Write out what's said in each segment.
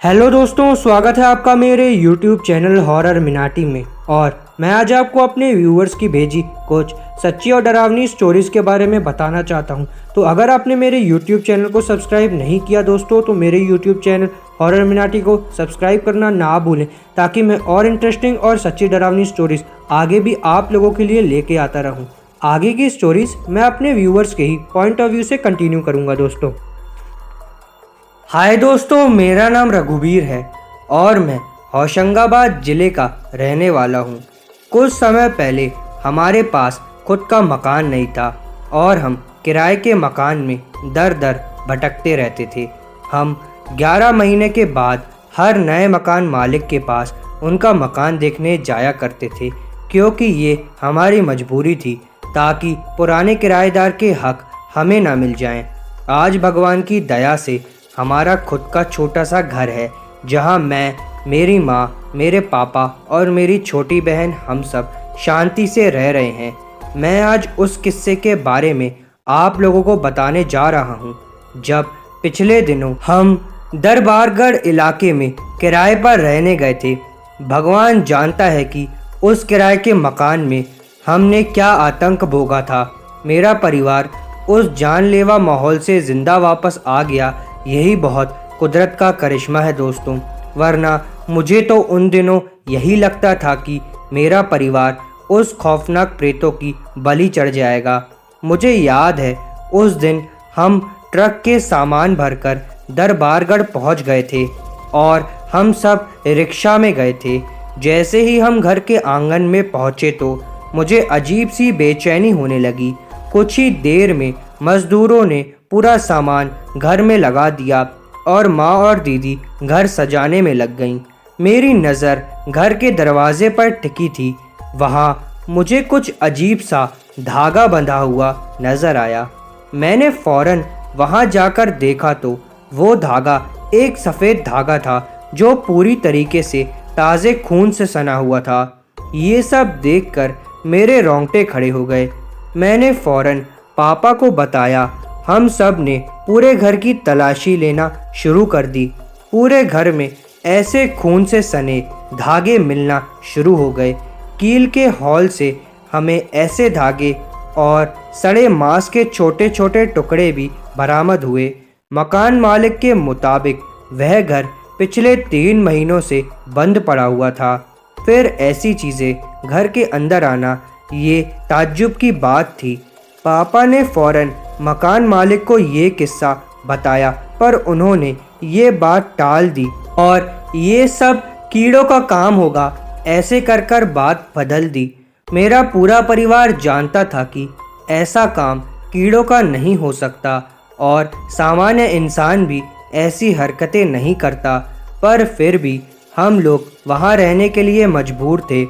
Hello दोस्तों, स्वागत है आपका मेरे YouTube चैनल हॉरर मिनाटी में। और मैं आज आपको अपने व्यूअर्स की भेजी कुछ सच्ची और डरावनी स्टोरीज़ के बारे में बताना चाहता हूं। तो अगर आपने मेरे YouTube चैनल को सब्सक्राइब नहीं किया दोस्तों, तो मेरे YouTube चैनल हॉरर मिनाटी को सब्सक्राइब करना ना भूलें, ताकि मैं और इंटरेस्टिंग और सच्ची डरावनी स्टोरीज़ आगे भी आप लोगों के लिए लेके आता रहूँ। आगे की स्टोरीज़ मैं अपने व्यूअर्स के ही पॉइंट ऑफ व्यू से कंटिन्यू करूँगा दोस्तों। हाय दोस्तों, मेरा नाम रघुवीर है और मैं होशंगाबाद ज़िले का रहने वाला हूँ। कुछ समय पहले हमारे पास खुद का मकान नहीं था और हम किराए के मकान में दर दर भटकते रहते थे। हम 11 महीने के बाद हर नए मकान मालिक के पास उनका मकान देखने जाया करते थे, क्योंकि ये हमारी मजबूरी थी, ताकि पुराने किराएदार के हक हमें ना मिल जाएं। आज भगवान की दया से हमारा खुद का छोटा सा घर है, जहां मैं, मेरी माँ, मेरे पापा और मेरी छोटी बहन हम सब शांति से रह रहे हैं। मैं आज उस किस्से के बारे में आप लोगों को बताने जा रहा हूँ, जब पिछले दिनों हम दरबारगढ़ इलाके में किराए पर रहने गए थे। भगवान जानता है कि उस किराए के मकान में हमने क्या आतंक भोगा था। मेरा परिवार उस जानलेवा माहौल से जिंदा वापस आ गया, यही बहुत कुदरत का करिश्मा है दोस्तों। वरना मुझे तो उन दिनों यही लगता था कि मेरा परिवार उस खौफनाक प्रेतों की बलि चढ़ जाएगा। मुझे याद है उस दिन हम ट्रक के सामान भरकर दरबारगढ़ पहुंच गए थे और हम सब रिक्शा में गए थे। जैसे ही हम घर के आंगन में पहुंचे तो मुझे अजीब सी बेचैनी होने लगी। कुछ ही देर में मजदूरों ने पूरा सामान घर में लगा दिया और माँ और दीदी घर सजाने में लग गईं। मेरी नज़र घर के दरवाजे पर टिकी थी। वहाँ मुझे कुछ अजीब सा धागा बंधा हुआ नज़र आया। मैंने फौरन वहाँ जाकर देखा तो वो धागा एक सफ़ेद धागा था, जो पूरी तरीके से ताज़े खून से सना हुआ था। ये सब देखकर मेरे रोंगटे खड़े हो गए। मैंने फौरन पापा को बताया। हम सब ने पूरे घर की तलाशी लेना शुरू कर दी। पूरे घर में ऐसे खून से सने धागे मिलना शुरू हो गए। कील के हॉल से हमें ऐसे धागे और सड़े मांस के छोटे छोटे टुकड़े भी बरामद हुए। मकान मालिक के मुताबिक वह घर पिछले 3 महीनों से बंद पड़ा हुआ था। फिर ऐसी चीज़ें घर के अंदर आना, ये ताज्जुब की बात थी। पापा ने फौरन मकान मालिक को ये किस्सा बताया, पर उन्होंने ये बात टाल दी और ये सब कीड़ों का काम होगा, ऐसे कर बात बदल दी। मेरा पूरा परिवार जानता था कि ऐसा काम कीड़ों का नहीं हो सकता और सामान्य इंसान भी ऐसी हरकतें नहीं करता, पर फिर भी हम लोग वहाँ रहने के लिए मजबूर थे।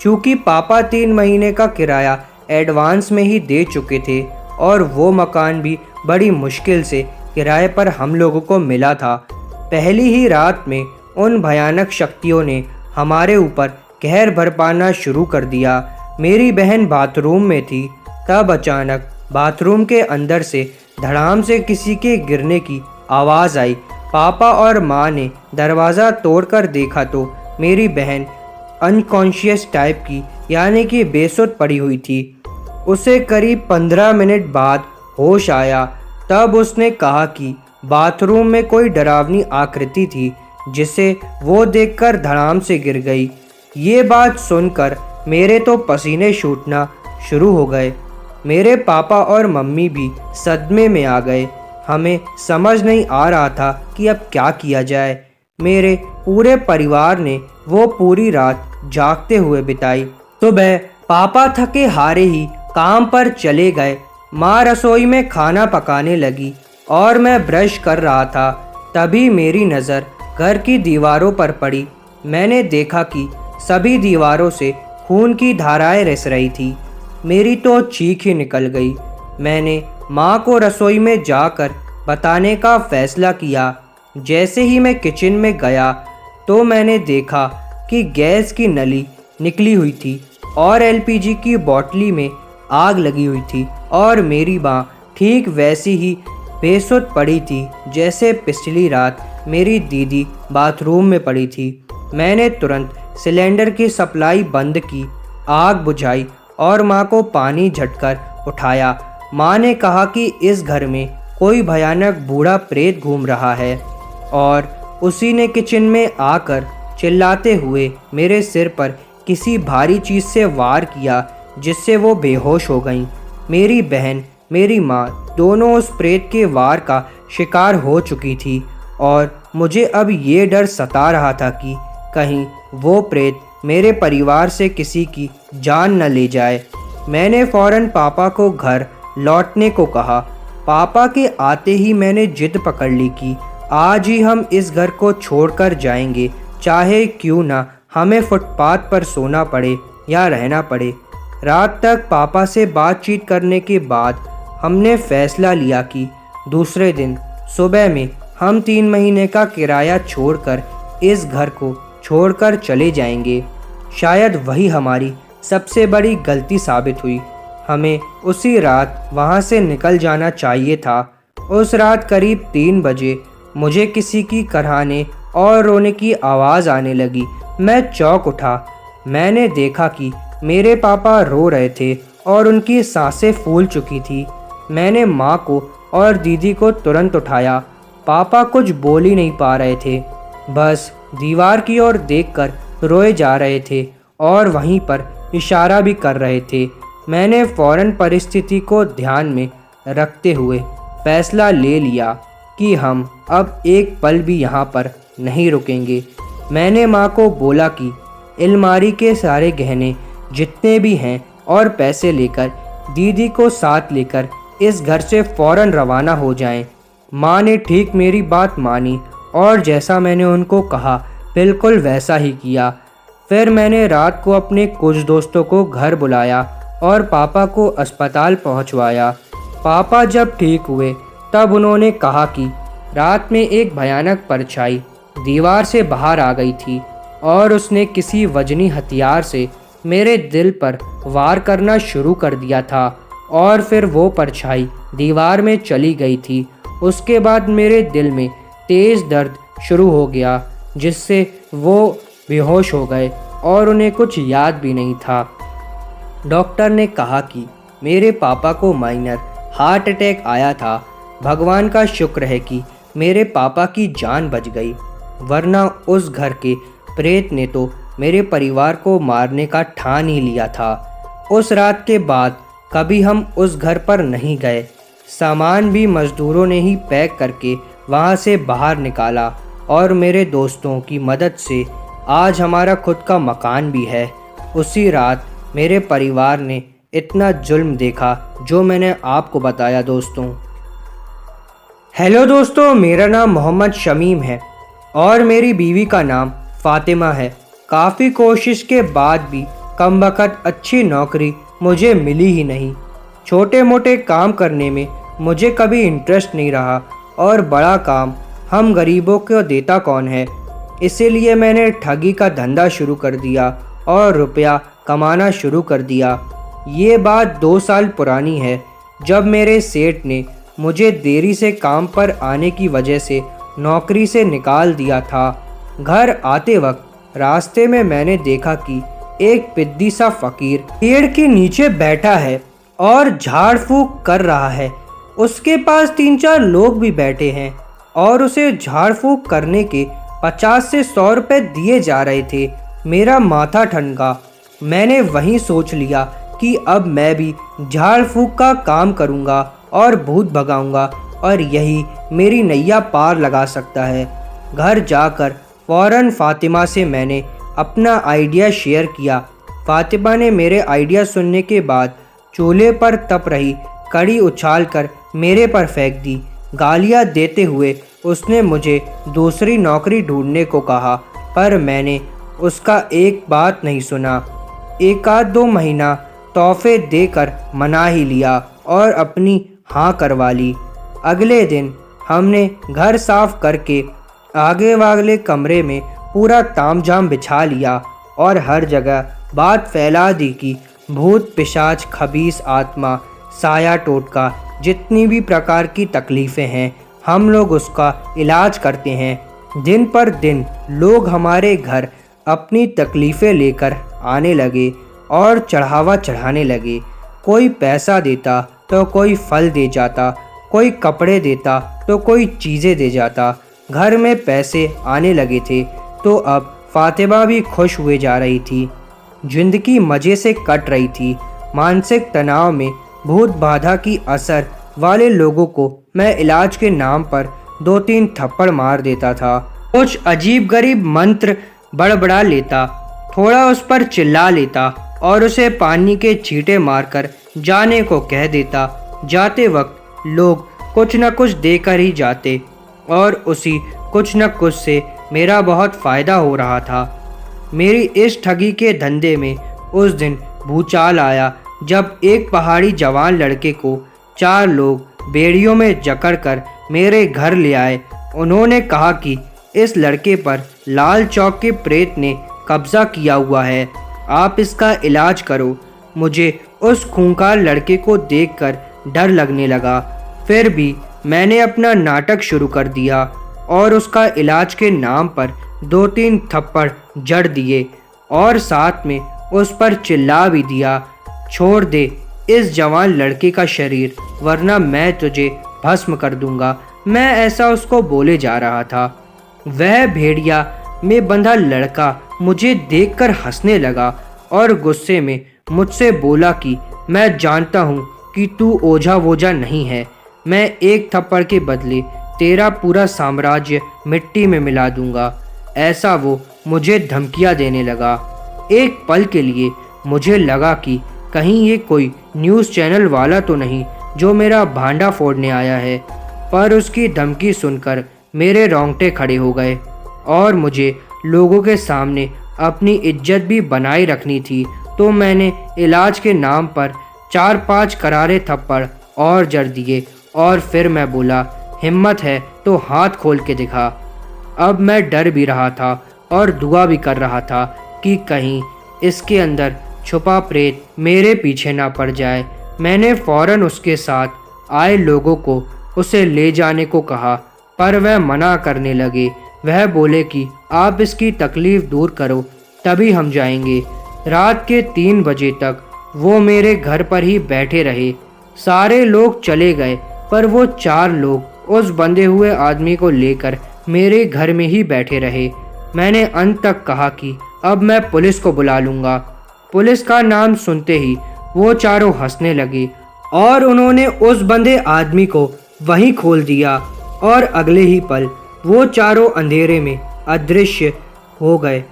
चूँकि पापा 3 महीने का किराया एडवांस में ही दे चुके थे और वो मकान भी बड़ी मुश्किल से किराए पर हम लोगों को मिला था। पहली ही रात में उन भयानक शक्तियों ने हमारे ऊपर कहर बरपाना शुरू कर दिया। मेरी बहन बाथरूम में थी, तब अचानक बाथरूम के अंदर से धड़ाम से किसी के गिरने की आवाज़ आई। पापा और माँ ने दरवाज़ा तोड़कर देखा तो मेरी बहन अनकॉन्शियस टाइप की, यानी कि बेसुध पड़ी हुई थी। उसे करीब 15 मिनट बाद होश आया। तब उसने कहा कि बाथरूम में कोई डरावनी आकृति थी, जिसे वो देखकर धड़ाम से गिर गई। ये बात सुनकर मेरे तो पसीने छूटना शुरू हो गए। मेरे पापा और मम्मी भी सदमे में आ गए। हमें समझ नहीं आ रहा था कि अब क्या किया जाए। मेरे पूरे परिवार ने वो पूरी रात जागते हुए बिताई। सुबह पापा थके हारे ही काम पर चले गए। माँ रसोई में खाना पकाने लगी और मैं ब्रश कर रहा था। तभी मेरी नज़र घर की दीवारों पर पड़ी। मैंने देखा कि सभी दीवारों से खून की धाराएं रिस रही थी। मेरी तो चीख ही निकल गई। मैंने माँ को रसोई में जाकर बताने का फैसला किया। जैसे ही मैं किचन में गया तो मैंने देखा कि गैस की नली निकली हुई थी और एलपीजी की बोतली में आग लगी हुई थी और मेरी माँ ठीक वैसी ही बेसुध पड़ी थी जैसे पिछली रात मेरी दीदी बाथरूम में पड़ी थी। मैंने तुरंत सिलेंडर की सप्लाई बंद की, आग बुझाई और माँ को पानी झटकर उठाया। माँ ने कहा कि इस घर में कोई भयानक बूढ़ा प्रेत घूम रहा है और उसी ने किचन में आकर चिल्लाते हुए मेरे सिर पर किसी भारी चीज़ से वार किया, जिससे वो बेहोश हो गईं। मेरी बहन, मेरी माँ दोनों उस प्रेत के वार का शिकार हो चुकी थी और मुझे अब ये डर सता रहा था कि कहीं वो प्रेत मेरे परिवार से किसी की जान न ले जाए। मैंने फ़ौरन पापा को घर लौटने को कहा। पापा के आते ही मैंने जिद पकड़ ली कि आज ही हम इस घर को छोड़कर जाएंगे, चाहे क्यों ना हमें फुटपाथ पर सोना पड़े या रहना पड़े। रात तक पापा से बातचीत करने के बाद हमने फैसला लिया कि दूसरे दिन सुबह में हम 3 महीने का किराया छोड़कर इस घर को छोड़कर चले जाएंगे। शायद वही हमारी सबसे बड़ी गलती साबित हुई। हमें उसी रात वहाँ से निकल जाना चाहिए था। उस रात करीब 3 बजे मुझे किसी की कराहने और रोने की आवाज़ आने लगी। मैं चौंक उठा। मैंने देखा कि मेरे पापा रो रहे थे और उनकी सांसें फूल चुकी थी। मैंने माँ को और दीदी को तुरंत उठाया। पापा कुछ बोल ही नहीं पा रहे थे, बस दीवार की ओर देखकर रोए जा रहे थे और वहीं पर इशारा भी कर रहे थे। मैंने फ़ौरन परिस्थिति को ध्यान में रखते हुए फैसला ले लिया कि हम अब एक पल भी यहाँ पर नहीं रुकेंगे। मैंने माँ को बोला कि अलमारी के सारे गहने जितने भी हैं और पैसे लेकर दीदी को साथ लेकर इस घर से फ़ौरन रवाना हो जाएं। माँ ने ठीक मेरी बात मानी और जैसा मैंने उनको कहा बिल्कुल वैसा ही किया। फिर मैंने रात को अपने कुछ दोस्तों को घर बुलाया और पापा को अस्पताल पहुंचवाया। पापा जब ठीक हुए तब उन्होंने कहा कि रात में एक भयानक परछाई दीवार से बाहर आ गई थी और उसने किसी वजनी हथियार से मेरे दिल पर वार करना शुरू कर दिया था और फिर वो परछाई दीवार में चली गई थी। उसके बाद मेरे दिल में तेज़ दर्द शुरू हो गया, जिससे वो बेहोश हो गए और उन्हें कुछ याद भी नहीं था। डॉक्टर ने कहा कि मेरे पापा को माइनर हार्ट अटैक आया था। भगवान का शुक्र है कि मेरे पापा की जान बच गई, वरना उस घर के प्रेत ने तो मेरे परिवार को मारने का ठान ही लिया था। उस रात के बाद कभी हम उस घर पर नहीं गए। सामान भी मज़दूरों ने ही पैक करके वहाँ से बाहर निकाला और मेरे दोस्तों की मदद से आज हमारा खुद का मकान भी है। उसी रात मेरे परिवार ने इतना जुल्म देखा जो मैंने आपको बताया दोस्तों। हेलो दोस्तों, मेरा नाम मोहम्मद शमीम है और मेरी बीवी का नाम फ़ातिमा है। काफ़ी कोशिश के बाद भी कमबख्त अच्छी नौकरी मुझे मिली ही नहीं। छोटे मोटे काम करने में मुझे कभी इंटरेस्ट नहीं रहा और बड़ा काम हम गरीबों को देता कौन है। इसीलिए मैंने ठगी का धंधा शुरू कर दिया और रुपया कमाना शुरू कर दिया। ये बात 2 साल पुरानी है, जब मेरे सेठ ने मुझे देरी से काम पर आने की वजह से नौकरी से निकाल दिया था। घर आते वक्त रास्ते में मैंने देखा कि एक पिद्दी सा फकीर पेड़ के नीचे बैठा है और झाड़ फूक कर रहा है। उसके पास 3-4 लोग भी बैठे हैं और उसे झाड़ फूक करने के 50 से 100 रुपये दिए जा रहे थे। मेरा माथा ठनका। मैंने वहीं सोच लिया कि अब मैं भी झाड़ फूक का काम करूंगा और भूत भगाऊंगा और यही मेरी नैया पार लगा सकता है। घर जाकर फ़ौरन फ़ातिमा से मैंने अपना आइडिया शेयर किया। फ़ातिमा ने मेरे आइडिया सुनने के बाद चूल्हे पर तप रही कड़ी उछालकर मेरे पर फेंक दी। गालियाँ देते हुए उसने मुझे दूसरी नौकरी ढूंढने को कहा, पर मैंने उसका एक बात नहीं सुना। 1-2 महीना तोहफे देकर मना ही लिया और अपनी हाँ करवा ली। अगले दिन हमने घर साफ करके आगे वाले कमरे में पूरा तामझाम बिछा लिया और हर जगह बात फैला दी कि भूत पिशाच खबीस आत्मा साया टोटका जितनी भी प्रकार की तकलीफ़ें हैं हम लोग उसका इलाज करते हैं। दिन पर दिन लोग हमारे घर अपनी तकलीफ़ें लेकर आने लगे और चढ़ावा चढ़ाने लगे। कोई पैसा देता तो कोई फल दे जाता, कोई कपड़े देता तो कोई चीज़ें दे जाता। घर में पैसे आने लगे थे तो अब फातिमा भी खुश हुए जा रही थी। जिंदगी मज़े से कट रही थी। मानसिक तनाव में भूत बाधा की असर वाले लोगों को मैं इलाज के नाम पर 2-3 थप्पड़ मार देता था। कुछ अजीब गरीब मंत्र बड़बड़ा लेता, थोड़ा उस पर चिल्ला लेता और उसे पानी के छींटे मारकर जाने को कह देता। जाते वक्त लोग कुछ न कुछ देकर ही जाते और उसी कुछ न कुछ से मेरा बहुत फ़ायदा हो रहा था। मेरी इस ठगी के धंधे में उस दिन भूचाल आया जब एक पहाड़ी जवान लड़के को 4 लोग बेड़ियों में जकड़कर मेरे घर ले आए। उन्होंने कहा कि इस लड़के पर लाल चौक के प्रेत ने कब्जा किया हुआ है, आप इसका इलाज करो। मुझे उस खूंखार लड़के को देखकर डर लगने लगा। फिर भी मैंने अपना नाटक शुरू कर दिया और उसका इलाज के नाम पर 2-3 थप्पड़ जड़ दिए और साथ में उस पर चिल्ला भी दिया, छोड़ दे इस जवान लड़के का शरीर वरना मैं तुझे भस्म कर दूंगा। मैं ऐसा उसको बोले जा रहा था। वह भेड़िया में बंधा लड़का मुझे देखकर हंसने लगा और गुस्से में मुझसे बोला कि मैं जानता हूँ कि तू ओझा वोझा नहीं है। मैं एक थप्पड़ के बदले तेरा पूरा साम्राज्य मिट्टी में मिला दूंगा। ऐसा वो मुझे धमकियां देने लगा। एक पल के लिए मुझे लगा कि कहीं ये कोई न्यूज़ चैनल वाला तो नहीं जो मेरा भांडा फोड़ने आया है, पर उसकी धमकी सुनकर मेरे रोंगटे खड़े हो गए और मुझे लोगों के सामने अपनी इज्जत भी बनाए रखनी थी। तो मैंने इलाज के नाम पर 4-5 करारे थप्पड़ और जड़ दिए और फिर मैं बोला, हिम्मत है तो हाथ खोल के दिखा। अब मैं डर भी रहा था और दुआ भी कर रहा था कि कहीं इसके अंदर छुपा प्रेत मेरे पीछे ना पड़ जाए। मैंने फौरन उसके साथ आए लोगों को उसे ले जाने को कहा, पर वह मना करने लगे। वह बोले कि आप इसकी तकलीफ़ दूर करो तभी हम जाएंगे। रात के 3 बजे तक वो मेरे घर पर ही बैठे रहे। सारे लोग चले गए पर वो 4 लोग उस बंधे हुए आदमी को लेकर मेरे घर में ही बैठे रहे। मैंने अंत तक कहा कि अब मैं पुलिस को बुला लूँगा। पुलिस का नाम सुनते ही वो चारों हंसने लगे और उन्होंने उस बंधे आदमी को वहीं खोल दिया और अगले ही पल वो चारों अंधेरे में अदृश्य हो गए।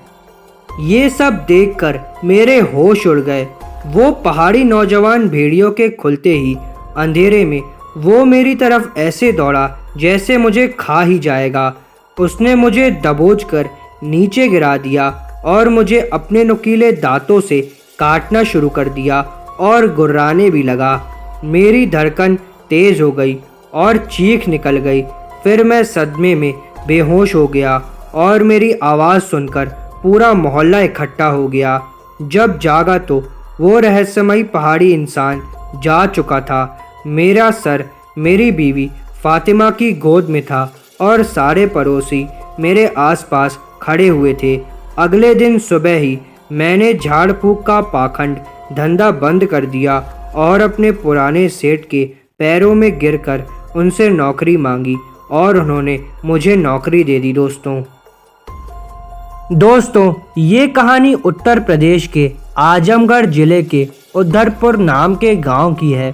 ये सब देखकर मेरे होश उड़ गए। वो पहाड़ी नौजवान भेड़ियों के खुलते ही अंधेरे में वो मेरी तरफ ऐसे दौड़ा जैसे मुझे खा ही जाएगा। उसने मुझे दबोचकर नीचे गिरा दिया और मुझे अपने नुकीले दांतों से काटना शुरू कर दिया और गुर्राने भी लगा। मेरी धड़कन तेज हो गई और चीख निकल गई। फिर मैं सदमे में बेहोश हो गया और मेरी आवाज़ सुनकर पूरा मोहल्ला इकट्ठा हो गया। जब जागा तो वो रहस्यमयी पहाड़ी इंसान जा चुका था। मेरा सर मेरी बीवी फातिमा की गोद में था और सारे पड़ोसी मेरे आसपास खड़े हुए थे। अगले दिन सुबह ही मैंने झाड़ फूक का पाखंड धंधा बंद कर दिया और अपने पुराने सेठ के पैरों में गिरकर उनसे नौकरी मांगी और उन्होंने मुझे नौकरी दे दी। दोस्तों ये कहानी उत्तर प्रदेश के आजमगढ़ जिले के उद्धरपुर नाम के गांव की है।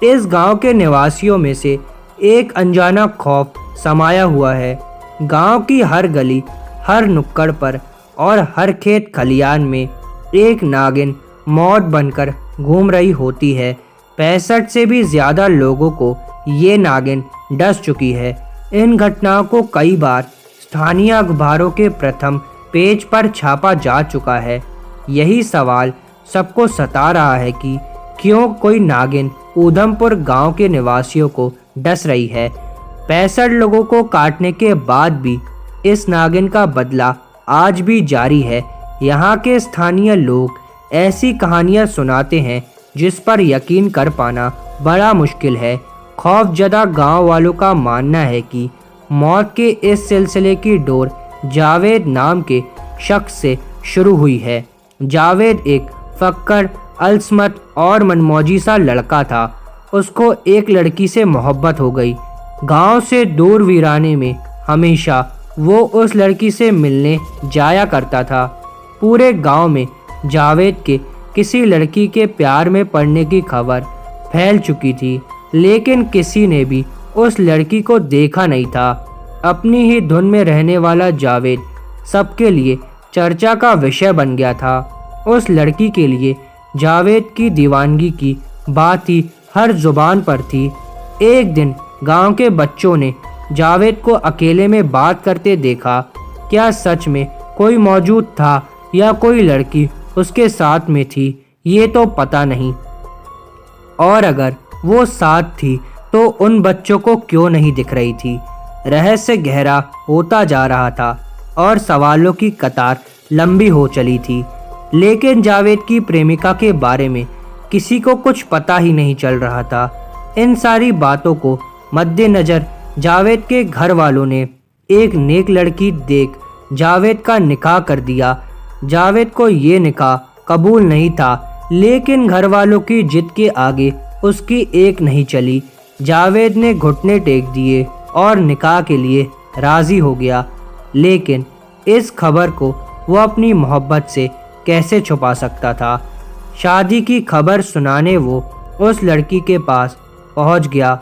इस गांव के निवासियों में से एक अनजाना खौफ समाया हुआ है। गांव की हर गली, हर नुक्कड़ पर और हर खेत खलियान में एक नागिन मौत बनकर घूम रही होती है। 65 से भी ज़्यादा लोगों को ये नागिन डस चुकी है। इन घटनाओं को कई बार स्थानीय अखबारों के प्रथम पेज पर छापा जा चुका है। यही सवाल सबको सता रहा है कि क्यों कोई नागिन ऊधमपुर गांव के निवासियों को डस रही है। 65 लोगों को काटने के बाद भी इस नागिन का बदला आज भी जारी है। यहाँ के स्थानीय लोग ऐसी कहानियाँ सुनाते हैं जिस पर यकीन कर पाना बड़ा मुश्किल है। खौफजदा गांव वालों का मानना है कि मौत के इस सिलसिले की डोर जावेद नाम के शख्स से शुरू हुई है। जावेद एक फक्कर, अलसमत और मनमौजी सा लड़का था। उसको एक लड़की से मोहब्बत हो गई। गांव से दूर वीराने में हमेशा वो उस लड़की से मिलने जाया करता था। पूरे गांव में जावेद के किसी लड़की के प्यार में पड़ने की खबर फैल चुकी थी, लेकिन किसी ने भी उस लड़की को देखा नहीं था। अपनी ही धुन में रहने वाला जावेद सबके लिए चर्चा का विषय बन गया था। उस लड़की के लिए जावेद की दीवानगी की बात ही हर जुबान पर थी। एक दिन गांव के बच्चों ने जावेद को अकेले में बात करते देखा। क्या सच में कोई मौजूद था या कोई लड़की उसके साथ में थी, ये तो पता नहीं। और अगर वो साथ थी तो उन बच्चों को क्यों नहीं दिख रही थी। रहस्य गहरा होता जा रहा था और सवालों की कतार लंबी हो चली थी, लेकिन जावेद की प्रेमिका के बारे में किसी को कुछ पता ही नहीं चल रहा था। इन सारी बातों को मद्देनजर जावेद के घर वालों ने एक नेक लड़की देख जावेद का निकाह कर दिया। जावेद को ये निकाह कबूल नहीं था, लेकिन घर वालों की जिद के आगे उसकी एक नहीं चली। जावेद ने घुटने टेक दिए और निकाह के लिए राजी हो गया, लेकिन इस खबर को वो अपनी मोहब्बत से कैसे छुपा सकता था। शादी की खबर सुनाने वो उस लड़की के पास पहुंच गया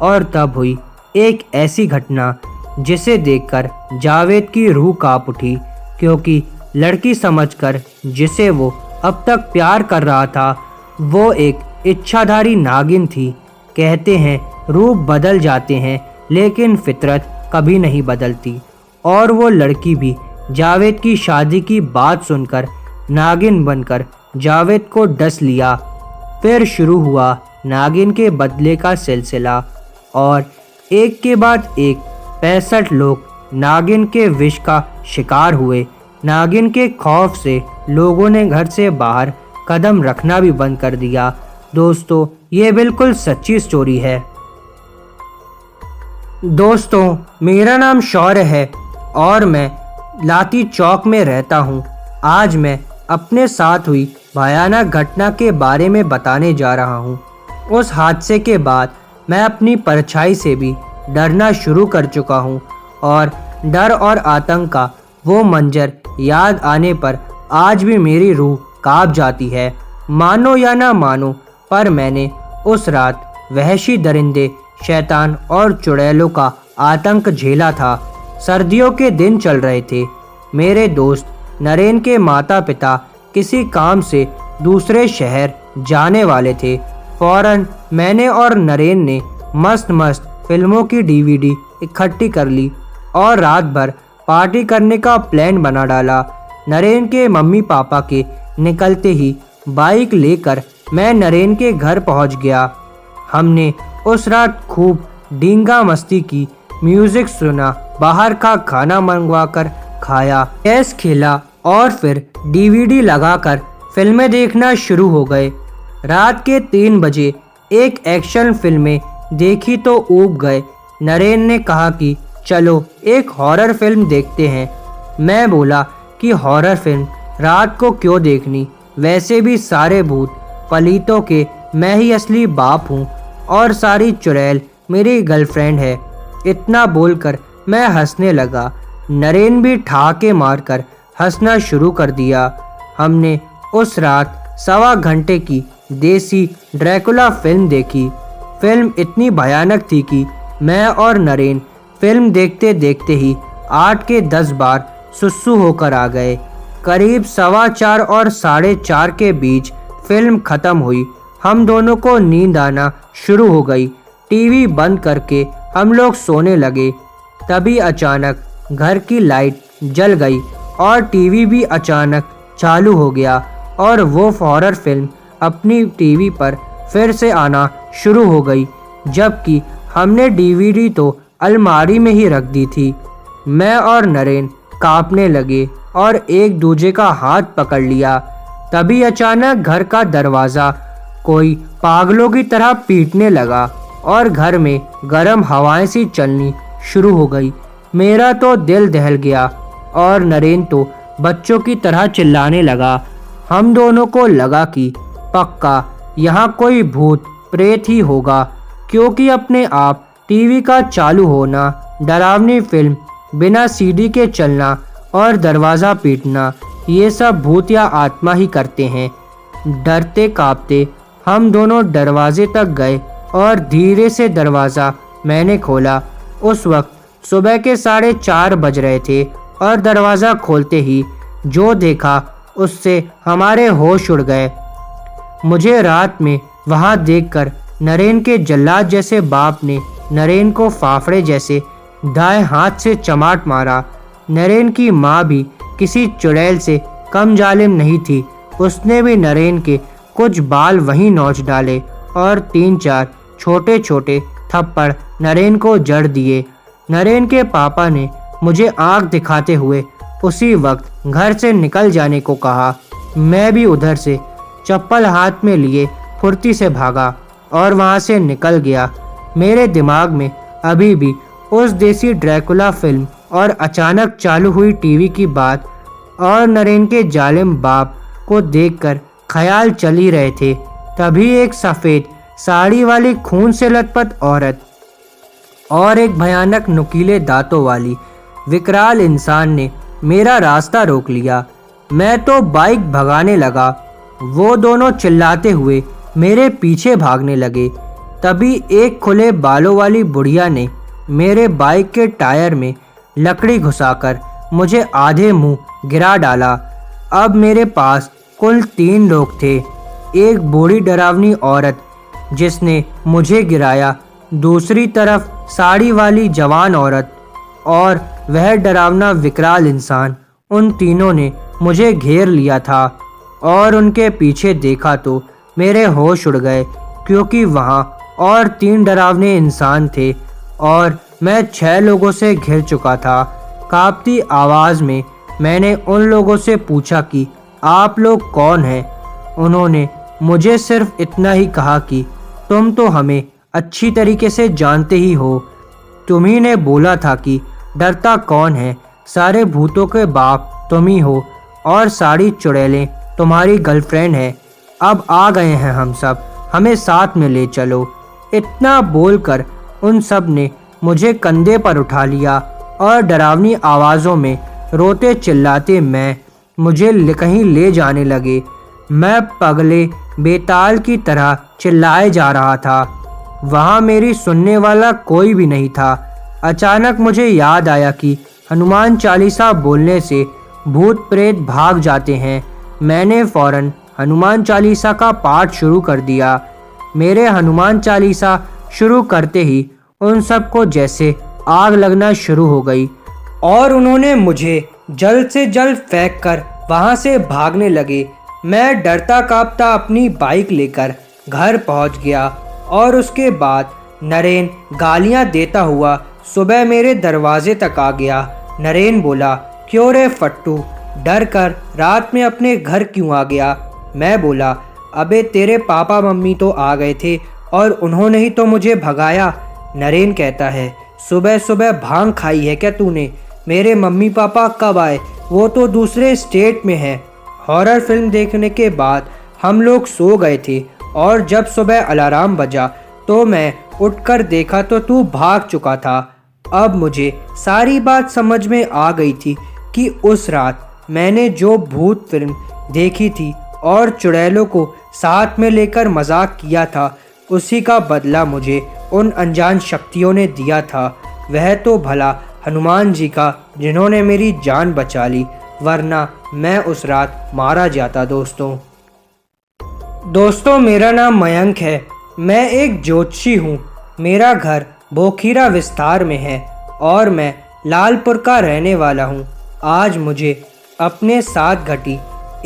और तब हुई एक ऐसी घटना जिसे देखकर जावेद की रूह कांप उठी, क्योंकि लड़की समझकर जिसे वो अब तक प्यार कर रहा था वो एक इच्छाधारी नागिन थी। कहते हैं रूप बदल जाते हैं लेकिन फितरत कभी नहीं बदलती, और वो लड़की भी जावेद की शादी की बात सुनकर नागिन बनकर जावेद को डस लिया। फिर शुरू हुआ नागिन के बदले का सिलसिला और एक के बाद एक 65 लोग नागिन के विष का शिकार हुए। नागिन के खौफ से लोगों ने घर से बाहर कदम रखना भी बंद कर दिया। दोस्तों, ये बिल्कुल सच्ची स्टोरी है। दोस्तों, मेरा नाम शौर्य है और मैं लाती चौक में रहता हूँ। आज मैं अपने साथ हुई भयानक घटना के बारे में बताने जा रहा हूँ। उस हादसे के बाद मैं अपनी परछाई से भी डरना शुरू कर चुका हूँ और डर और आतंक का वो मंजर याद आने पर आज भी मेरी रूह कांप जाती है। मानो या ना मानो, पर मैंने उस रात वहशी दरिंदे, शैतान और चुड़ैलों का आतंक झेला था। सर्दियों के दिन चल रहे थे। मेरे दोस्त नरेन के माता पिता किसी काम से दूसरे शहर जाने वाले थे। फौरन मैंने और नरेन ने मस्त मस्त फिल्मों की डीवीडी इकट्ठी कर ली और रात भर पार्टी करने का प्लान बना डाला। नरेन के मम्मी पापा के निकलते ही बाइक लेकर मैं नरेन के घर पहुंच गया। हमने उस रात खूब डींगा मस्ती की, म्यूजिक सुना, बाहर का खाना मंगवाकर खाया, चेस खेला और फिर डीवीडी लगाकर फिल्में देखना शुरू हो गए। रात के 3 बजे एक एक्शन फिल्में देखी तो ऊब गए। नरेन ने कहा कि चलो एक हॉरर फिल्म देखते हैं। मैं बोला कि हॉरर फिल्म रात को क्यों देखनी, वैसे भी सारे भूत पलीतों के मैं ही असली बाप हूँ और सारी चुड़ैल मेरी गर्लफ्रेंड है। इतना बोलकर मैं हंसने लगा। नरेन भी ठहाके मारकर हंसना शुरू कर दिया। हमने उस रात 1.25 घंटे की देसी ड्रैकुला फिल्म देखी। फिल्म इतनी भयानक थी कि मैं और नरेन फिल्म देखते देखते ही 8 के 10 बार सुस्सू होकर आ गए। करीब 4:15 और 4:30 के बीच फिल्म खत्म हुई। हम दोनों को नींद आना शुरू हो गई। टीवी बंद करके हम लोग सोने लगे। तभी अचानक घर की लाइट जल गई और टीवी भी अचानक चालू हो गया और वो हॉरर फिल्म अपनी टीवी पर फिर से आना शुरू हो गई, जबकि हमने डीवीडी तो अलमारी में ही रख दी थी। मैं और नरेन कांपने लगे और एक दूसरे का हाथ पकड़ लिया। तभी अचानक घर का दरवाज़ा कोई पागलों की तरह पीटने लगा और घर में गर्म हवाएं सी चलनी शुरू हो गई। मेरा तो दिल दहल गया और नरेन तो बच्चों की तरह चिल्लाने लगा। हम दोनों को लगा कि पक्का यहाँ कोई भूत प्रेत ही होगा, क्योंकि अपने आप टीवी का चालू होना, डरावनी फिल्म बिना सीडी के चलना और दरवाज़ा पीटना, ये सब भूत या आत्मा ही करते हैं। डरते कांपते हम दोनों दरवाजे तक गए और धीरे से दरवाज़ा मैंने खोला। उस वक्त सुबह के 4:30 बज रहे थे और दरवाज़ा खोलते ही जो देखा उससे हमारे होश उड़ गए। मुझे रात में वहाँ देखकर नरेन के जल्लाद जैसे बाप ने नरेन को फाफड़े जैसे दाएं हाथ से चमाट मारा। नरेन की माँ भी किसी चुड़ैल से कम जालिम नहीं थी। उसने भी नरेन के कुछ बाल वहीं नोच डाले और 3-4 छोटे छोटे थप्पड़ नरेन को जड़ दिए। नरेन के पापा ने मुझे आंख दिखाते हुए उसी वक्त घर से निकल जाने को कहा। मैं भी उधर से चप्पल हाथ में लिए फुर्ती से भागा और वहां से निकल गया। मेरे दिमाग में अभी भी उस देसी ड्रैकुला फिल्म और अचानक चालू हुई टीवी की बात और नरेन के जालिम बाप को देखकर ख्याल चल ही रहे थे। तभी एक सफ़ेद साड़ी वाली खून से लथपथ औरत और एक भयानक नुकीले दांतों वाली विकराल इंसान ने मेरा रास्ता रोक लिया। मैं तो बाइक भगाने लगा। वो दोनों चिल्लाते हुए मेरे पीछे भागने लगे। तभी एक खुले बालों वाली बुढ़िया ने मेरे बाइक के टायर में लकड़ी घुसाकर मुझे आधे मुंह गिरा डाला। अब मेरे पास कुल 3 लोग थे। एक बूढ़ी डरावनी औरत जिसने मुझे गिराया, दूसरी तरफ साड़ी वाली जवान औरत और वह डरावना विकराल इंसान। उन तीनों ने मुझे घेर लिया था और उनके पीछे देखा तो मेरे होश उड़ गए, क्योंकि वहाँ और 3 डरावने इंसान थे और मैं 6 लोगों से घिर चुका था। कांपती आवाज़ में मैंने उन लोगों से पूछा कि आप लोग कौन हैं। उन्होंने मुझे सिर्फ इतना ही कहा कि तुम तो हमें अच्छी तरीके से जानते ही हो। तुम्ही ने बोला था कि डरता कौन है, सारे भूतों के बाप तुम ही हो और सारी चुड़ैलें तुम्हारी गर्लफ्रेंड है। अब आ गए हैं हम सब, हमें साथ में ले चलो। इतना बोलकर उन सब ने मुझे कंधे पर उठा लिया और डरावनी आवाज़ों में रोते चिल्लाते मुझे कहीं ले जाने लगे। मैं पगले बेताल की तरह चिल्लाए जा रहा था। वहाँ मेरी सुनने वाला कोई भी नहीं था। अचानक मुझे याद आया कि हनुमान चालीसा बोलने से भूत प्रेत भाग जाते हैं। मैंने फौरन हनुमान चालीसा का पाठ शुरू कर दिया। मेरे हनुमान चालीसा शुरू करते ही उन सबको जैसे आग लगना शुरू हो गई और उन्होंने मुझे जल्द से जल्द फेंक कर वहाँ से भागने लगे। मैं डरता कांपता अपनी बाइक लेकर घर पहुँच गया और उसके बाद नरेन गालियाँ देता हुआ सुबह मेरे दरवाजे तक आ गया। नरेन बोला, क्यों रे फट्टू, डर कर रात में अपने घर क्यों आ गया? मैं बोला, अबे तेरे पापा मम्मी तो आ गए थे और उन्होंने ही तो मुझे भगाया। नरेन कहता है, सुबह सुबह भांग खाई है क्या तूने? मेरे मम्मी पापा कब आए? वो तो दूसरे स्टेट में है। हॉरर फिल्म देखने के बाद हम लोग सो गए थे और जब सुबह अलार्म बजा तो मैं उठकर देखा तो तू भाग चुका था। अब मुझे सारी बात समझ में आ गई थी कि उस रात मैंने जो भूत फिल्म देखी थी और चुड़ैलों को साथ में लेकर मजाक किया था, उसी का बदला मुझे उन अनजान शक्तियों ने दिया था। वह तो भला हनुमान जी का, जिन्होंने मेरी जान बचा ली, वरना मैं उस रात मारा जाता। दोस्तों मेरा नाम मयंक है। मैं एक ज्योतिषी हूँ। मेरा घर बोखीरा विस्तार में है और मैं लालपुर का रहने वाला हूँ। आज मुझे अपने साथ घटी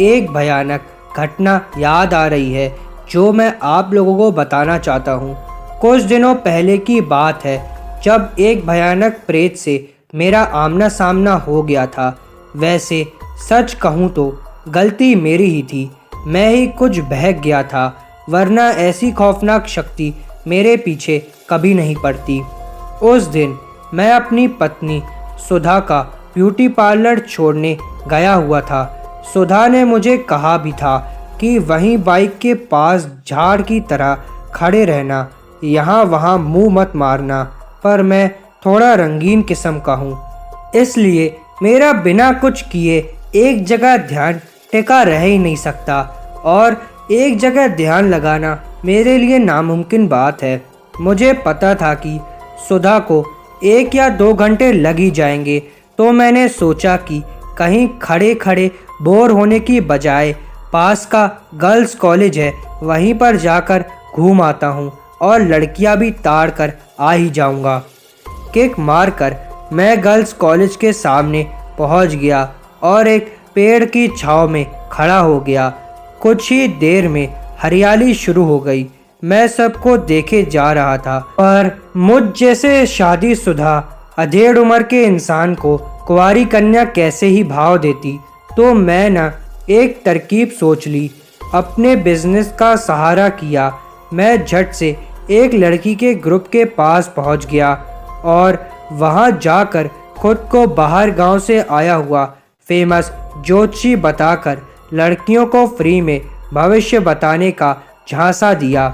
एक भयानक घटना याद आ रही है, जो मैं आप लोगों को बताना चाहता हूँ। कुछ दिनों पहले की बात है, जब एक भयानक प्रेत से मेरा आमना सामना हो गया था। वैसे सच कहूँ तो गलती मेरी ही थी, मैं ही कुछ बहक गया था, वरना ऐसी खौफनाक शक्ति मेरे पीछे कभी नहीं पड़ती। उस दिन मैं अपनी पत्नी सुधा का ब्यूटी पार्लर छोड़ने गया हुआ था। सुधा ने मुझे कहा भी था कि वहीं बाइक के पास झाड़ की तरह खड़े रहना, यहाँ वहाँ मुंह मत मारना, पर मैं थोड़ा रंगीन किस्म का हूँ, इसलिए मेरा बिना कुछ किए एक जगह ध्यान टिका रह ही नहीं सकता और एक जगह ध्यान लगाना मेरे लिए नामुमकिन बात है। मुझे पता था कि सुधा को 1 या 2 घंटे लग ही जाएंगे, तो मैंने सोचा कि कहीं खड़े खड़े बोर होने की बजाय पास का गर्ल्स कॉलेज है, वहीं पर जाकर घूम आता हूँ और लड़कियाँ भी ताड़ कर आ ही जाऊँगा। किक मारकर मैं गर्ल्स कॉलेज के सामने पहुँच गया और एक पेड़ की छांव में खड़ा हो गया। कुछ ही देर में हरियाली शुरू हो गई। मैं सबको देखे जा रहा था, पर मुझ जैसे शादीशुदा अधेड़ उम्र के इंसान को कुंवारी कन्या कैसे ही भाव देती। तो मैं न एक तरकीब सोच ली, अपने बिजनेस का सहारा किया। मैं झट से एक लड़की के ग्रुप के पास पहुंच गया और वहां जाकर खुद को बाहर गांव से आया हुआ फेमस ज्योतिषी बताकर लड़कियों को फ्री में भविष्य बताने का झांसा दिया।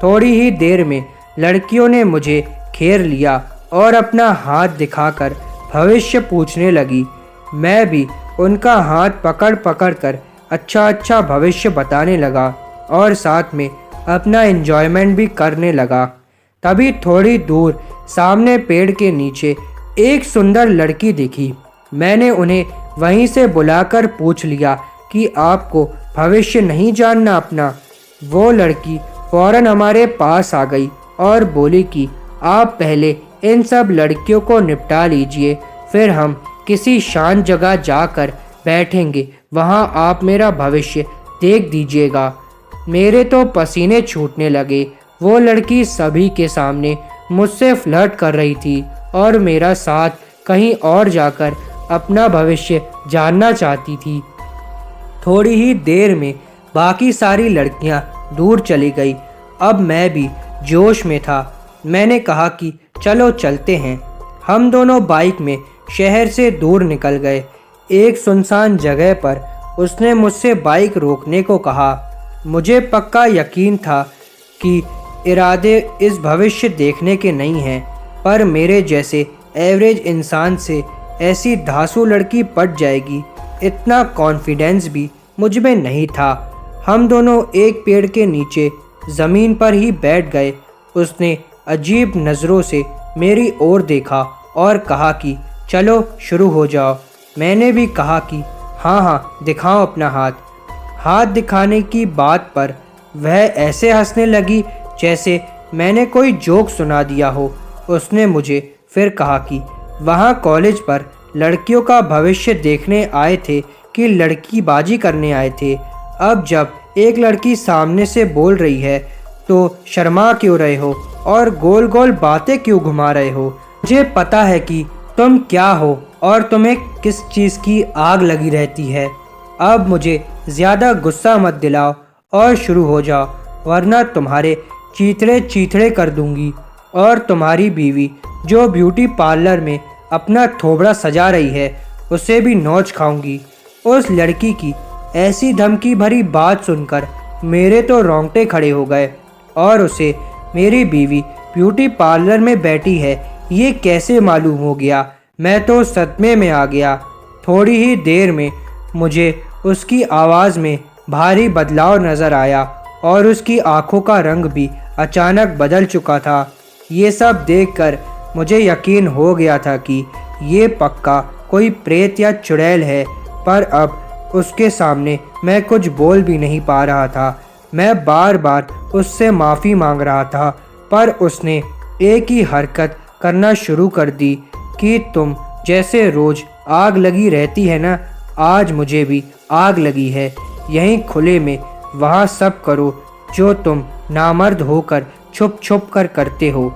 थोड़ी ही देर में लड़कियों ने मुझे घेर लिया और अपना हाथ दिखाकर भविष्य पूछने लगी। मैं भी उनका हाथ पकड़ पकड़ कर अच्छा भविष्य बताने लगा और साथ में अपना एंजॉयमेंट भी करने लगा। तभी थोड़ी दूर सामने पेड़ के नीचे एक सुंदर लड़की दिखी। मैंने उन्हें वहीं से बुलाकर पूछ लिया कि आपको भविष्य नहीं जानना अपना। वो लड़की फौरन हमारे पास आ गई और बोली कि आप पहले इन सब लड़कियों को निपटा लीजिए, फिर हम किसी शांत जगह जाकर बैठेंगे, वहाँ आप मेरा भविष्य देख दीजिएगा। मेरे तो पसीने छूटने लगे। वो लड़की सभी के सामने मुझसे फ्लर्ट कर रही थी और मेरा साथ कहीं और जाकर अपना भविष्य जानना चाहती थी। थोड़ी ही देर में बाकी सारी लड़कियां दूर चली गई। अब मैं भी जोश में था। मैंने कहा कि चलो चलते हैं। हम दोनों बाइक में शहर से दूर निकल गए। एक सुनसान जगह पर उसने मुझसे बाइक रोकने को कहा। मुझे पक्का यकीन था कि इरादे इस भविष्य देखने के नहीं हैं, पर मेरे जैसे एवरेज इंसान से ऐसी धांसू लड़की पट जाएगी, इतना कॉन्फिडेंस भी मुझ में नहीं था। हम दोनों एक पेड़ के नीचे ज़मीन पर ही बैठ गए। उसने अजीब नज़रों से मेरी ओर देखा और कहा कि चलो शुरू हो जाओ। मैंने भी कहा कि हाँ दिखाओ अपना हाथ। हाथ दिखाने की बात पर वह ऐसे हंसने लगी जैसे मैंने कोई जोक सुना दिया हो। उसने मुझे फिर कहा कि वहाँ कॉलेज पर लड़कियों का भविष्य देखने आए थे कि लड़की बाजी करने आए थे। अब जब एक लड़की सामने से बोल रही है तो शर्मा क्यों रहे हो और गोल गोल बातें क्यों घुमा रहे हो? मुझे पता है कि तुम क्या हो और तुम्हें किस चीज़ की आग लगी रहती है। अब मुझे ज़्यादा गुस्सा मत दिलाओ और शुरू हो जाओ, वरना तुम्हारे चीथड़े चीथड़े कर दूंगी और तुम्हारी बीवी जो ब्यूटी पार्लर में अपना थोबड़ा सजा रही है उसे भी नोच खाऊंगी। उस लड़की की ऐसी धमकी भरी बात सुनकर मेरे तो रोंगटे खड़े हो गए और उसे मेरी बीवी ब्यूटी पार्लर में बैठी है ये कैसे मालूम हो गया? मैं तो सदमे में आ गया। थोड़ी ही देर में मुझे उसकी आवाज़ में भारी बदलाव नज़र आया और उसकी आंखों का रंग भी अचानक बदल चुका था। ये सब देखकर मुझे यकीन हो गया था कि ये पक्का कोई प्रेत या चुड़ैल है, पर अब उसके सामने मैं कुछ बोल भी नहीं पा रहा था। मैं बार बार उससे माफ़ी मांग रहा था, पर उसने एक ही हरकत करना शुरू कर दी कि तुम जैसे रोज़ आग लगी रहती है ना, आज मुझे भी आग लगी है। यहीं खुले में वहाँ सब करो जो तुम नामर्द होकर छुप छुप कर करते हो।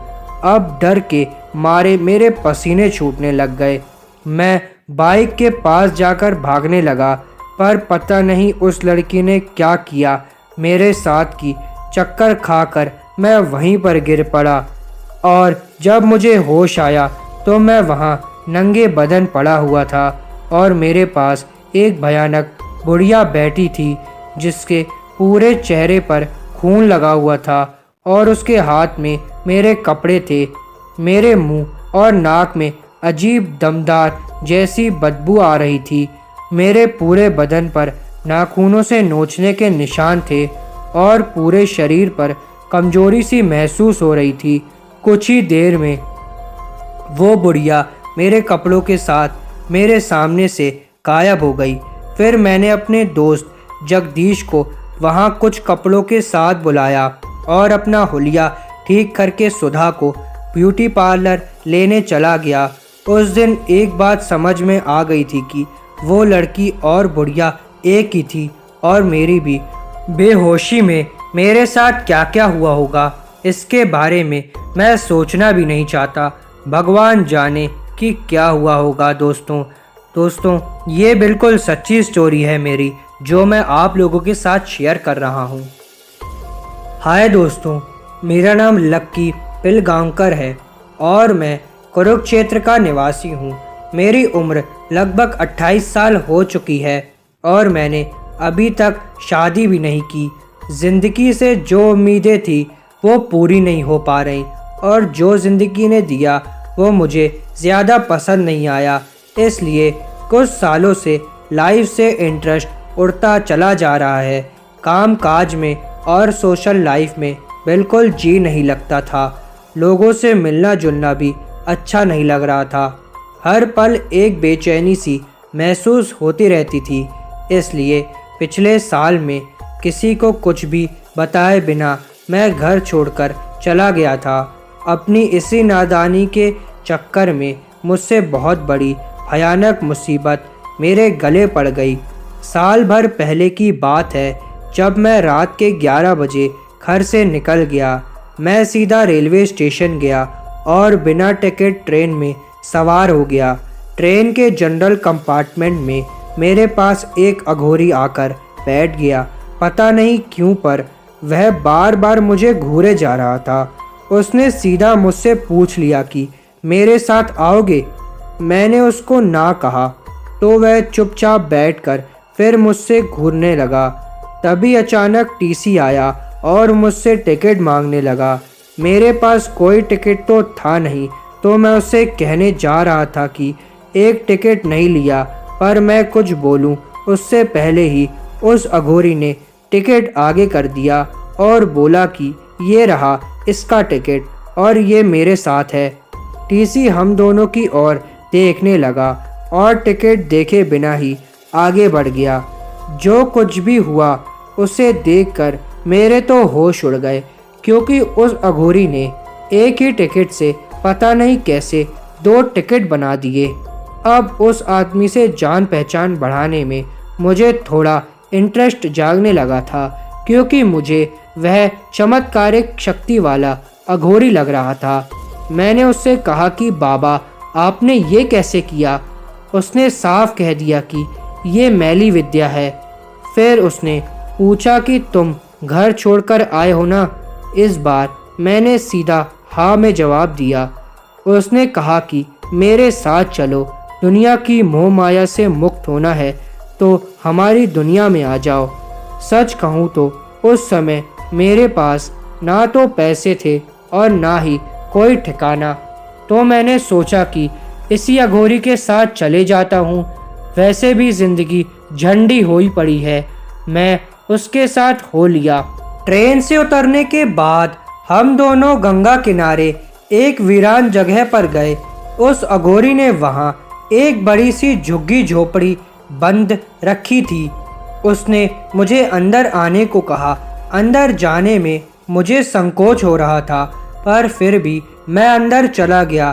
अब डर के मारे मेरे पसीने छूटने लग गए। मैं बाइक के पास जाकर भागने लगा, पर पता नहीं उस लड़की ने क्या किया। मेरे साथ की चक्कर खाकर मैं वहीं पर गिर पड़ा और जब मुझे होश आया तो मैं वहाँ नंगे बदन पड़ा हुआ था और मेरे पास एक भयानक बुढ़िया बैठी थी जिसके पूरे चेहरे पर खून लगा हुआ था और उसके हाथ में मेरे कपड़े थे। मेरे मुंह और नाक में अजीब दमदार जैसी बदबू आ रही थी। मेरे पूरे बदन पर नाखूनों से नोचने के निशान थे और पूरे शरीर पर कमजोरी सी महसूस हो रही थी। कुछ ही देर में वो बुढ़िया मेरे कपड़ों के साथ मेरे सामने से गायब हो गई। फिर मैंने अपने दोस्त जगदीश को वहाँ कुछ कपड़ों के साथ बुलाया और अपना हुलिया ठीक करके सुधा को ब्यूटी पार्लर लेने चला गया। उस दिन एक बात समझ में आ गई थी कि वो लड़की और बुढ़िया एक ही थी और मेरी भी बेहोशी में मेरे साथ क्या क्या हुआ होगा इसके बारे में मैं सोचना भी नहीं चाहता। भगवान जाने कि क्या हुआ होगा। दोस्तों ये बिल्कुल सच्ची स्टोरी है मेरी, जो मैं आप लोगों के साथ शेयर कर रहा हूँ। हाय दोस्तों, मेरा नाम लक्की पिलगांवकर है और मैं कुरुक्षेत्र का निवासी हूँ। मेरी उम्र लगभग 28 साल हो चुकी है और मैंने अभी तक शादी भी नहीं की। ज़िंदगी से जो उम्मीदें थी वो पूरी नहीं हो पा रही और जो ज़िंदगी ने दिया वो मुझे ज़्यादा पसंद नहीं आया। इसलिए कुछ सालों से लाइफ से इंटरेस्ट उड़ता चला जा रहा है। काम काज में और सोशल लाइफ में बिल्कुल जी नहीं लगता था। लोगों से मिलना जुलना भी अच्छा नहीं लग रहा था। हर पल एक बेचैनी सी महसूस होती रहती थी। इसलिए पिछले साल में किसी को कुछ भी बताए बिना मैं घर छोड़कर चला गया था। अपनी इसी नादानी के चक्कर में मुझसे बहुत बड़ी भयानक मुसीबत मेरे गले पड़ गई। साल भर पहले की बात है, जब मैं रात के 11 बजे घर से निकल गया। मैं सीधा रेलवे स्टेशन गया और बिना टिकट ट्रेन में सवार हो गया। ट्रेन के जनरल कंपार्टमेंट में मेरे पास एक अघोरी आकर बैठ गया। पता नहीं क्यों पर वह बार बार मुझे घूरे जा रहा था। उसने सीधा मुझसे पूछ लिया कि मेरे साथ आओगे। मैंने उसको ना कहा तो वह चुपचाप बैठकर फिर मुझसे घूरने लगा। तभी अचानक टीसी आया और मुझसे टिकट मांगने लगा। मेरे पास कोई टिकट तो था नहीं, तो मैं उससे कहने जा रहा था कि एक टिकट नहीं लिया, पर मैं कुछ बोलूं उससे पहले ही उस अघोरी ने टिकट आगे कर दिया और बोला कि ये रहा इसका टिकट और ये मेरे साथ है। टीसी हम दोनों की ओर देखने लगा और टिकट देखे बिना ही आगे बढ़ गया। जो कुछ भी हुआ उसे देखकर मेरे तो होश उड़ गए, क्योंकि उस अघोरी ने एक ही टिकट से पता नहीं कैसे 2 टिकट बना दिए। अब उस आदमी से जान पहचान बढ़ाने में मुझे थोड़ा इंटरेस्ट जागने लगा था, क्योंकि मुझे वह चमत्कारिक शक्ति वाला अघोरी लग रहा था। मैंने उससे कहा कि बाबा, आपने ये कैसे किया? उसने साफ कह दिया कि ये मैली विद्या है। फिर उसने पूछा कि तुम घर छोड़कर आए हो ना? इस बार मैंने सीधा हाँ में जवाब दिया। उसने कहा कि मेरे साथ चलो, दुनिया की मोह माया से मुक्त होना है तो हमारी दुनिया में आ जाओ। सच कहूँ तो उस समय मेरे पास ना तो पैसे थे और ना ही कोई ठिकाना, तो मैंने सोचा कि इसी अघोरी के साथ चले जाता हूँ। वैसे भी जिंदगी झंडी हुई पड़ी है, मैं उसके साथ हो लिया। ट्रेन से उतरने के बाद हम दोनों गंगा किनारे एक वीरान जगह पर गए। उस अघोरी ने वहाँ एक बड़ी सी झुग्गी झोपड़ी बंद रखी थी। उसने मुझे अंदर आने को कहा। अंदर जाने में मुझे संकोच हो रहा था, पर फिर भी मैं अंदर चला गया।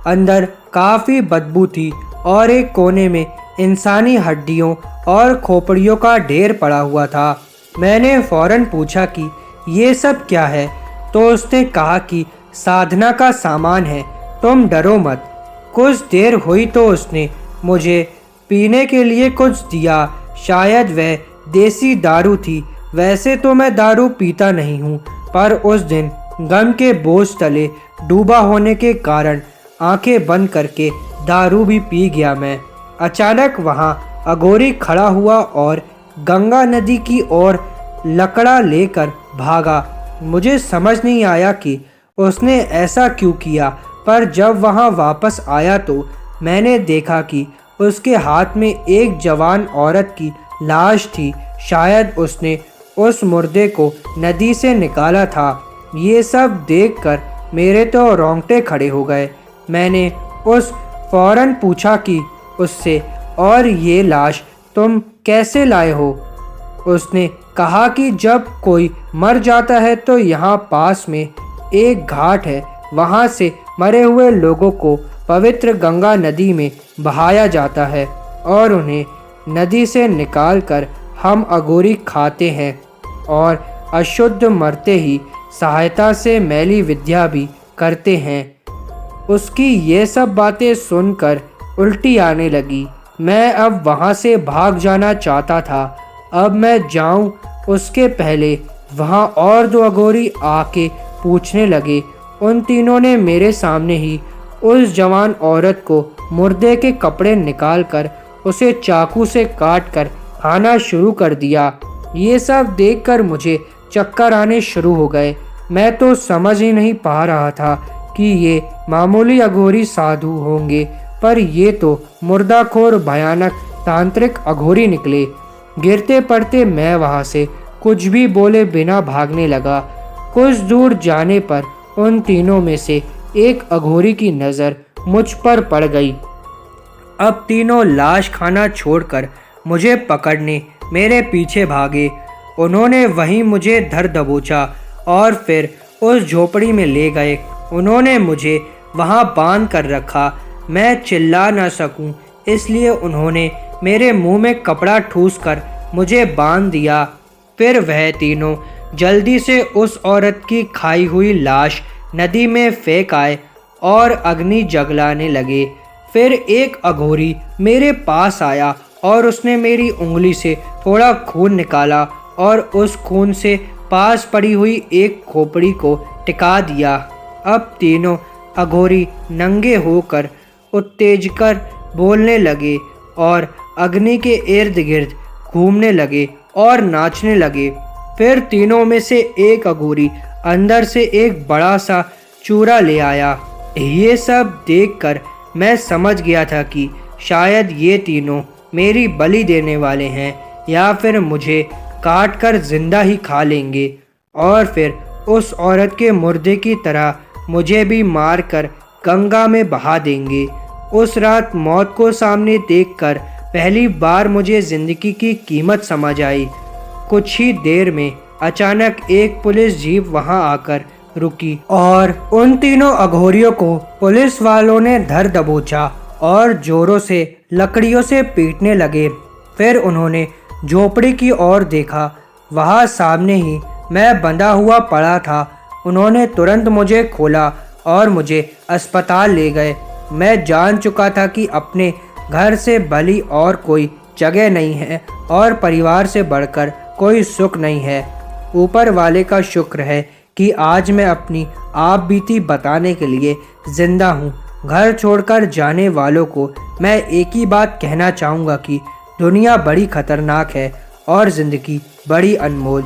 अंदर काफ़ी बदबू थी और एक कोने में इंसानी हड्डियों और खोपड़ियों का ढेर पड़ा हुआ था। मैंने फौरन पूछा कि ये सब क्या है, तो उसने कहा कि साधना का सामान है, तुम डरो मत। कुछ देर हुई तो उसने मुझे पीने के लिए कुछ दिया। शायद वह देसी दारू थी। वैसे तो मैं दारू पीता नहीं हूँ, पर उस दिन गम के बोझ तले डूबा होने के कारण आंखें बंद करके दारू भी पी गया मैं। अचानक वहाँ अघोरी खड़ा हुआ और गंगा नदी की ओर लकड़ा लेकर भागा। मुझे समझ नहीं आया कि उसने ऐसा क्यों किया, पर जब वहाँ वापस आया तो मैंने देखा कि उसके हाथ में एक जवान औरत की लाश थी। शायद उसने उस मुर्दे को नदी से निकाला था। ये सब देखकर मेरे तो रोंगटे खड़े हो गए। मैंने फौरन पूछा कि उससे, और ये लाश तुम कैसे लाए हो? उसने कहा कि जब कोई मर जाता है तो यहाँ पास में एक घाट है, वहाँ से मरे हुए लोगों को पवित्र गंगा नदी में बहाया जाता है और उन्हें नदी से निकालकर हम अघोरी खाते हैं और अशुद्ध मरते ही सहायता से मैली विद्या भी करते हैं। उसकी ये सब बातें सुनकर उल्टी आने लगी। मैं अब वहाँ से भाग जाना चाहता था। अब मैं जाऊँ उसके पहले वहाँ और दो अघोरी आके पूछने लगे। उन तीनों ने मेरे सामने ही उस जवान औरत को मुर्दे के कपड़े निकालकर उसे चाकू से काट कर खाना शुरू कर दिया। ये सब देखकर मुझे चक्कर आने शुरू हो गए। मैं तो समझ ही नहीं पा रहा था कि ये मामूली अघोरी साधु होंगे, पर ये तो मुर्दाखोर भयानक तांत्रिक अघोरी निकले। गिरते पड़ते मैं वहाँ से कुछ भी बोले बिना भागने लगा। कुछ दूर जाने पर उन तीनों में से एक अघोरी की नज़र मुझ पर पड़ गई। अब तीनों लाश खाना छोड़कर मुझे पकड़ने मेरे पीछे भागे। उन्होंने वहीं मुझे धर दबोचा और फिर उस झोपड़ी में ले गए। उन्होंने मुझे वहाँ बांध कर रखा। मैं चिल्ला न सकूं, इसलिए उन्होंने मेरे मुंह में कपड़ा ठूस कर मुझे बांध दिया। फिर वह तीनों जल्दी से उस औरत की खाई हुई लाश नदी में फेंक आए और अग्नि जगलाने लगे। फिर एक अघोरी मेरे पास आया और उसने मेरी उंगली से थोड़ा खून निकाला और उस खून से पास पड़ी हुई एक खोपड़ी को टिका दिया। अब तीनों अघोरी नंगे होकर उत्तेजकर बोलने लगे और अग्नि के इर्द गिर्द घूमने लगे और नाचने लगे। फिर तीनों में से एक अघोरी अंदर से एक बड़ा सा चूरा ले आया। ये सब देखकर मैं समझ गया था कि शायद ये तीनों मेरी बलि देने वाले हैं या फिर मुझे काट कर जिंदा ही खा लेंगे और फिर उस औरत के मुर्दे की तरह मुझे भी मार कर गंगा में बहा देंगे। उस रात मौत को सामने देखकर पहली बार मुझे जिंदगी की कीमत समझ आई। कुछ ही देर में अचानक एक पुलिस जीप वहां आकर रुकी और उन तीनों अघोरियों को पुलिस वालों ने धर दबोचा और जोरों से लकड़ियों से पीटने लगे। फिर उन्होंने झोपड़ी की ओर देखा। वहां सामने ही मैं बंधा हुआ पड़ा था। उन्होंने तुरंत मुझे खोला और मुझे अस्पताल ले गए। मैं जान चुका था कि अपने घर से भली और कोई जगह नहीं है और परिवार से बढ़कर कोई सुख नहीं है। ऊपर वाले का शुक्र है कि आज मैं अपनी आप बीती बताने के लिए जिंदा हूँ। घर छोड़कर जाने वालों को मैं एक ही बात कहना चाहूँगा कि दुनिया बड़ी खतरनाक है और ज़िंदगी बड़ी अनमोल।